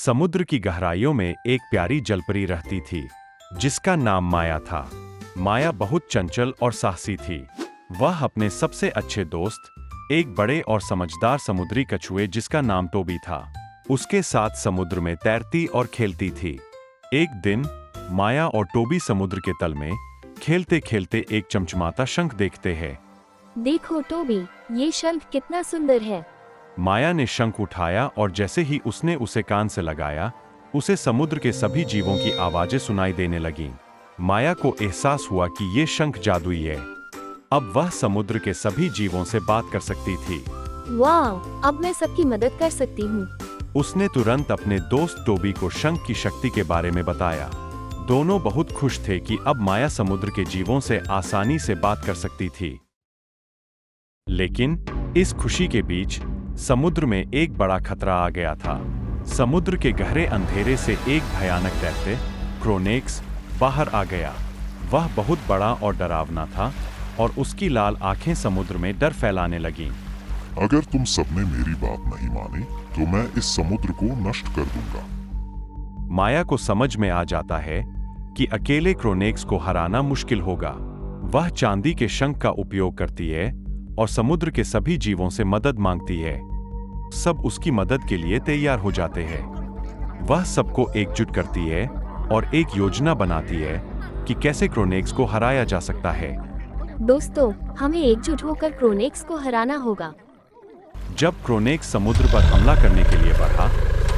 समुद्र की गहराइयों में एक प्यारी जलपरी रहती थी जिसका नाम माया था। माया बहुत चंचल और साहसी थी। वह अपने सबसे अच्छे दोस्त, एक बड़े और समझदार समुद्री कछुए जिसका नाम टोबी था, उसके साथ समुद्र में तैरती और खेलती थी। एक दिन माया और टोबी समुद्र के तल में खेलते खेलते एक चमचमाता शंख देखते हैं। देखो टोबी, ये शंख कितना सुंदर है। माया ने शंख उठाया और जैसे ही उसने उसे कान से लगाया, उसे समुद्र के सभी जीवों की आवाजें सुनाई देने लगीं। माया को एहसास हुआ कि ये शंख जादुई है। अब वह समुद्र के सभी जीवों से बात कर सकती थी। वाह, अब मैं सबकी मदद कर सकती हूँ। उसने तुरंत अपने दोस्त टोबी को शंख की शक्ति के बारे में बताया। दोनों बहुत खुश थे कि अब माया समुद्र के जीवों से आसानी से बात कर सकती थी। लेकिन इस खुशी के बीच समुद्र में एक बड़ा खतरा आ गया था। समुद्र के गहरे अंधेरे से एक भयानक दैत्य क्रोनेक्स बाहर आ गया। वह बहुत बड़ा और डरावना था और उसकी लाल आंखें समुद्र में डर फैलाने लगीं। अगर तुम सबने मेरी बात नहीं मानी तो मैं इस समुद्र को नष्ट कर दूंगा। माया को समझ में आ जाता है कि अकेले क्रोनेक्स को हराना मुश्किल होगा। वह चांदी के शंख का उपयोग करती है और समुद्र के सभी जीवों से मदद मांगती है। सब उसकी मदद के लिए तैयार हो जाते हैं। वह सबको एकजुट करती है और एक योजना बनाती है कि कैसे क्रोनेक्स को हराया जा सकता है। दोस्तों, हमें एकजुट होकर क्रोनेक्स को हराना होगा। जब क्रोनेक्स समुद्र पर हमला करने के लिए बढ़ा,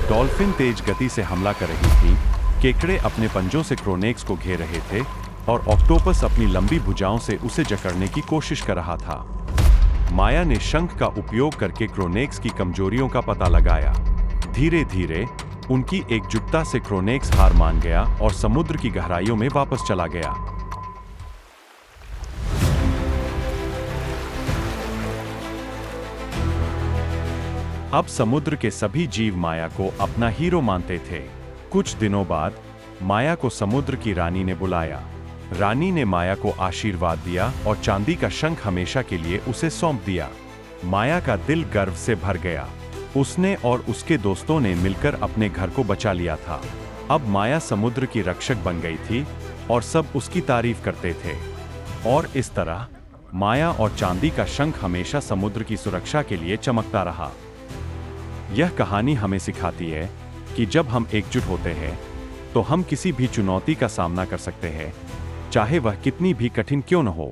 डॉल्फिन तेज गति से हमला कर रही थी, केकड़े अपने पंजों से क्रोनेक्स को घेर रहे थे और ऑक्टोपस अपनी लंबी भुजाओं से उसे जकड़ने की कोशिश कर रहा था। माया ने शंख का उपयोग करके क्रोनेक्स की कमजोरियों का पता लगाया। धीरे धीरे उनकी एकजुटता से क्रोनेक्स हार मान गया और समुद्र की गहराइयों में वापस चला गया। अब समुद्र के सभी जीव माया को अपना हीरो मानते थे। कुछ दिनों बाद माया को समुद्र की रानी ने बुलाया। रानी ने माया को आशीर्वाद दिया और चांदी का शंख हमेशा के लिए उसे सौंप दिया। माया का दिल गर्व से भर गया। उसने और उसके दोस्तों ने मिलकर अपने घर को बचा लिया था। अब माया समुद्र की रक्षक बन गई थी और सब उसकी तारीफ करते थे। और इस तरह माया और चांदी का शंख हमेशा समुद्र की सुरक्षा के लिए चमकता रहा। यह कहानी हमें सिखाती है कि जब हम एकजुट होते हैं तो हम किसी भी चुनौती का सामना कर सकते हैं, चाहे वह कितनी भी कठिन क्यों न हो।